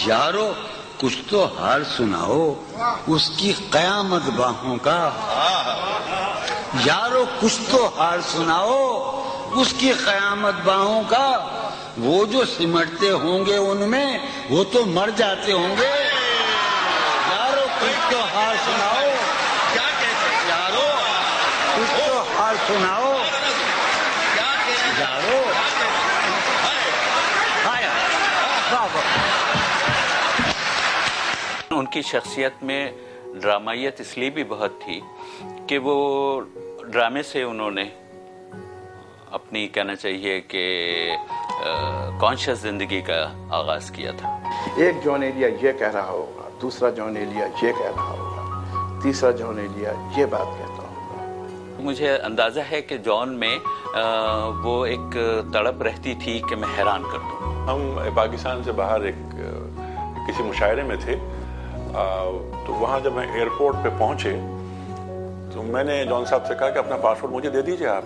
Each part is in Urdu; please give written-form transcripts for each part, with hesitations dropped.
یارو کچھ تو حال سناؤ اس کی قیامت باہوں کا، یارو کچھ تو حال سناؤ اس کی قیامت باہوں کا، وہ جو سمٹتے ہوں گے ان میں وہ تو مر جاتے ہوں گے۔ یارو کچھ تو حال سناؤ، کیا کہتے ہیں یارو، کچھ تو حال سناؤ یارو۔ ان کی شخصیت میں ڈرامائیت اس لیے بھی بہت تھی کہ وہ ڈرامے سے انہوں نے اپنی کہنا چاہیے کہ کانشیس زندگی کا آغاز کیا تھا۔ ایک جان ایلیا یہ کہہ رہا ہوگا، دوسرا جان ایلیا یہ کہہ رہا ہوگا، تیسرا جان ایلیا یہ بات کہتا ہوگا۔ مجھے اندازہ ہے کہ جان میں وہ ایک تڑپ رہتی تھی کہ میں حیران کر دوں۔ ہم پاکستان سے باہر کسی مشاعرے میں تھے، تو وہاں جب میں ایئرپورٹ پہ پہنچے تو میں نے جان صاحب سے کہا کہ اپنا پاسپورٹ مجھے دے دیجئے آپ،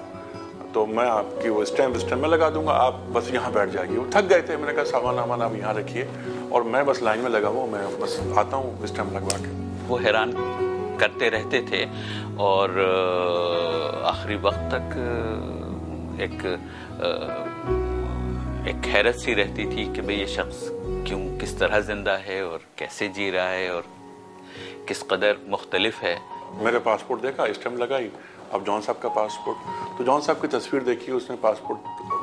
تو میں آپ کی وہ اسٹیمپ میں لگا دوں گا، آپ بس یہاں بیٹھ جائیے۔ وہ تھک گئے تھے، میں نے کہا سامان وامان آپ یہاں رکھیے اور میں بس لائن میں لگا ہوا، میں بس آتا ہوں اسٹیمپ لگوا کے۔ وہ حیران کرتے رہتے تھے اور آخری وقت تک ایک حیرت سی رہتی تھی کہ بھئی یہ شخص کیوں، کس طرح زندہ ہے اور کیسے جی رہا ہے اور کس قدر مختلف ہے۔ میرے پاسپورٹ دیکھا، اسٹیمپ لگائی، اب جان صاحب کا پاسپورٹ، تو جان صاحب کی تصویر دیکھی، اس نے پاسپورٹ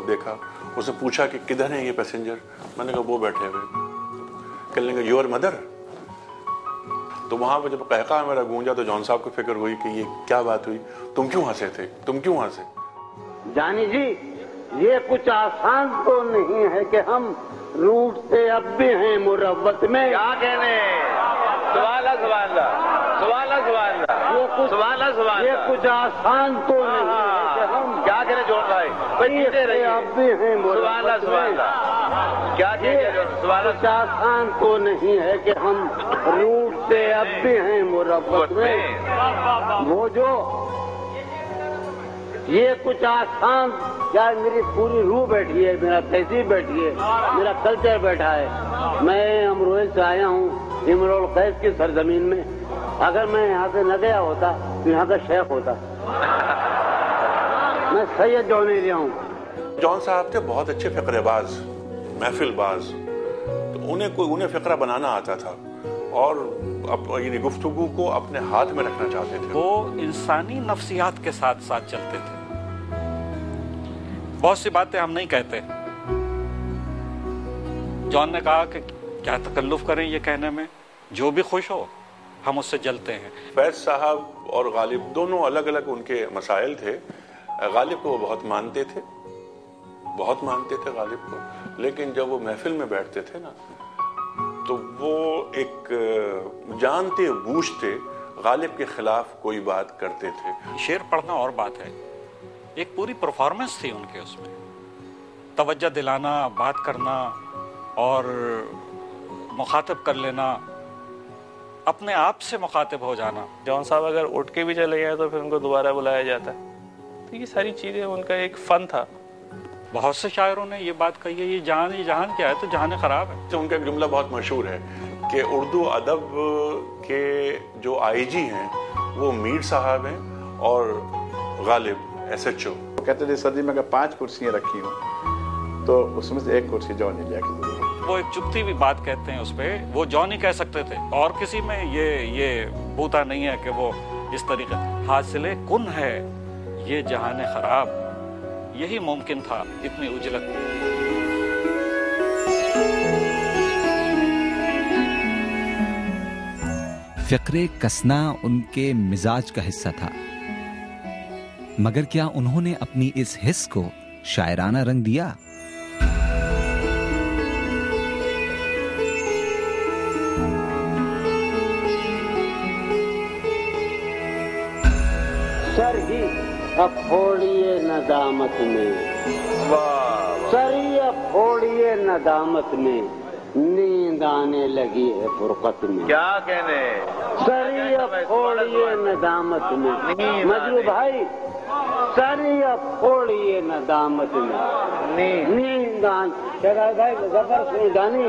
دیکھا، اس نے پوچھا کہ کدھر ہیں یہ پیسنجر، میں نے کہا وہ بیٹھے ہوئے، کہنے لگے یور مدر۔ تو وہاں پہ جب قہقہ میرا گونجا تو جان صاحب کو فکر ہوئی کہ یہ کیا بات ہوئی، تم کیوں ہنسے تھے، تم کیوں ہنسے؟ جانی جی یہ کچھ آسان تو نہیں ہے کہ ہم روٹ سے اب بھی ہیں مروت میں۔ کیا کہنے، سبحان اللہ سبحان اللہ سبحان اللہ سبحان اللہ سبحان اللہ سبحان اللہ، یہ کچھ آسان تو نہیں ہے کہ ہم کیا کہنے جون بھائی، پیچھے رہیے، اب بھی ہیں سبحان اللہ سبحان اللہ، کیا کہنے سبحان کچھ آسان تو نہیں ہے کہ ہم روٹ سے اب بھی ہیں مروت میں۔ وہ جو یہ کچھ آسان، کیا میری پوری روح بیٹھی ہے، میرا تہذیب بیٹھی ہے، میرا کلچر بیٹھا ہے۔ میں امروہے سے آیا ہوں، امرؤ القیس کی سرزمین میں۔ اگر میں یہاں سے نہ گیا ہوتا تو یہاں کا شیخ ہوتا۔ میں سید جان ایلیا ہوں۔ جان صاحب تھے بہت اچھے فقرے باز، محفل باز، تو انہیں فقرہ بنانا آتا تھا اور یعنی گفتگو کو اپنے ہاتھ میں رکھنا چاہتے تھے۔ وہ انسانی نفسیات کے ساتھ ساتھ چلتے تھے۔ بہت سی باتیں ہم نہیں کہتے۔ جان نے کہا کہ کیا تکلف کریں یہ کہنے میں، جو بھی خوش ہو ہم اس سے جلتے ہیں۔ فیض صاحب اور غالب دونوں الگ الگ ان کے مسائل تھے۔ غالب کو وہ بہت مانتے تھے، بہت مانتے تھے غالب کو، لیکن جب وہ محفل میں بیٹھتے تھے نا تو وہ ایک جانتے بوجھتے غالب کے خلاف کوئی بات کرتے تھے۔ شعر پڑھنا اور بات ہے، ایک پوری پرفارمنس تھی ان کے، اس میں توجہ دلانا، بات کرنا اور مخاطب کر لینا، اپنے آپ سے مخاطب ہو جانا۔ جان صاحب اگر اٹھ کے بھی چلے گئے تو پھر ان کو دوبارہ بلایا جاتا ہے، تو یہ ساری چیزیں ان کا ایک فن تھا۔ بہت سے شاعروں نے یہ بات کہی ہے، یہ جہان کیا ہے تو جہان خراب ہے۔ ان کا ایک جملہ بہت مشہور ہے کہ اردو ادب کے جو آئی جی ہیں وہ میر صاحب ہیں اور غالب SHO۔ وہ کہتے تھے صدی میں اگر 5 کرسیاں رکھی ہوں تو اس میں سے ایک کرسی جان ایلیا کی ضرورت ہے۔ وہ ایک چپتی ہوئی بات کہتے ہیں اس پہ، وہ جان ہی کہہ سکتے تھے، اور کسی میں یہ بوتا نہیں ہے کہ وہ اس طریقے حاصل کن ہے یہ جہان خراب، یہی ممکن تھا اتنی اجلت۔ فقرے کسنا ان کے مزاج کا حصہ تھا، مگر کیا انہوں نے اپنی اس حس کو شاعرانہ رنگ دیا؟ سر ہی اب پھوڑیے ندامت میں، سر ہی اب پھوڑیے ندامت میں، نیند آنے لگی ہے فرقت میں۔ کیا کہنے، سر ہی اب پھوڑیے ندامت میں، مجروح بھائی، سر ہی اب پھوڑیے ندامت میں، نیند آنے، شہزاد بھائی ظفر سنو جانی،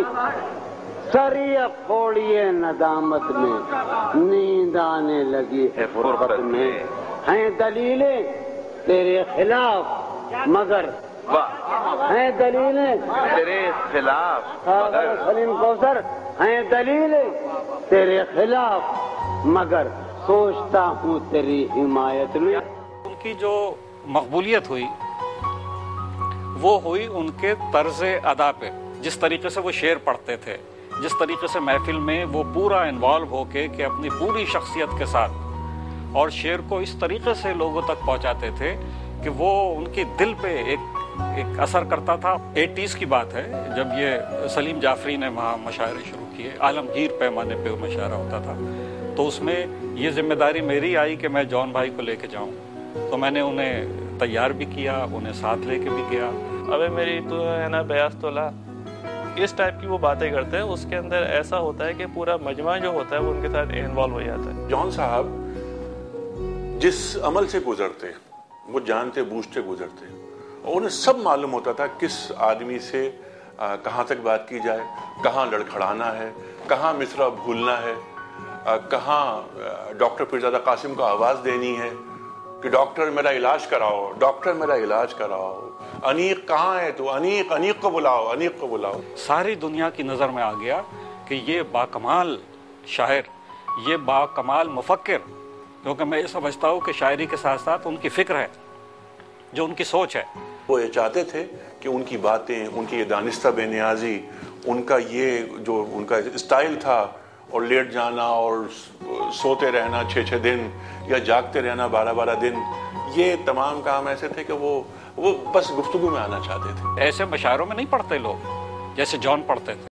سریہ پھوڑیے ندامت میں، نیند آنے لگی ہے فرقت میں، ہیں دلیلیں تیرے خلاف مگر ہیں دلیلیں تیرے خلاف سلیم کوثر، ہیں دلیلیں تیرے خلاف مگر سوچتا ہوں تیری حمایت میں. ان کی جو مقبولیت ہوئی وہ ہوئی ان کے طرز ادا پہ، جس طریقے سے وہ شعر پڑھتے تھے، جس طریقے سے محفل میں وہ پورا انوالو ہو کے کہ اپنی پوری شخصیت کے ساتھ اور شعر کو اس طریقے سے لوگوں تک پہنچاتے تھے کہ وہ ان کی دل پہ ایک اثر کرتا تھا. 80s کی بات ہے جب یہ سلیم جعفری نے وہاں مشاعرے شروع کیے، عالمگیر پیمانے پہ وہ مشاعرہ ہوتا تھا، تو اس میں یہ ذمہ داری میری آئی کہ میں جان بھائی کو لے کے جاؤں، تو میں نے انہیں تیار بھی کیا، انہیں ساتھ لے کے بھی گیا. ابے میری تو ہے نا بیاس تولا، اس ٹائپ کی وہ باتیں کرتے ہیں. اس کے اندر ایسا ہوتا ہے کہ پورا مجمع جو ہوتا ہے وہ ان کے ساتھ انوالو ہو جاتا ہے. جان صاحب جس عمل سے گزرتے وہ جانتے بوجھتے گزرتے، اور انہیں سب معلوم ہوتا تھا کس آدمی سے کہاں تک بات کی جائے، کہاں لڑکھڑانا ہے، کہاں مصرع بھولنا ہے، کہاں ڈاکٹر پیرزادہ قاسم کو آواز دینی ہے کہ ڈاکٹر میرا علاج کراؤ، ڈاکٹر میرا علاج کراؤ، انیق کہاں ہے تو انیق کو بلاؤ، انیق کو بلاؤ. ساری دنیا کی نظر میں آ گیا کہ یہ باکمال شاعر، یہ باکمال مفکر، کیونکہ میں یہ سمجھتا ہوں کہ شاعری کے ساتھ ساتھ ان کی فکر ہے، جو ان کی سوچ ہے. وہ یہ چاہتے تھے کہ ان کی باتیں، ان کی یہ دانستہ بے نیازی، ان کا یہ جو ان کا اسٹائل تھا، اور لیٹ جانا اور سوتے رہنا 6 دن یا جاگتے رہنا 12 دن، یہ تمام کام ایسے تھے کہ وہ بس گفتگو میں آنا چاہتے تھے. ایسے مشاعروں میں نہیں پڑھتے لوگ جیسے جان پڑھتے تھے.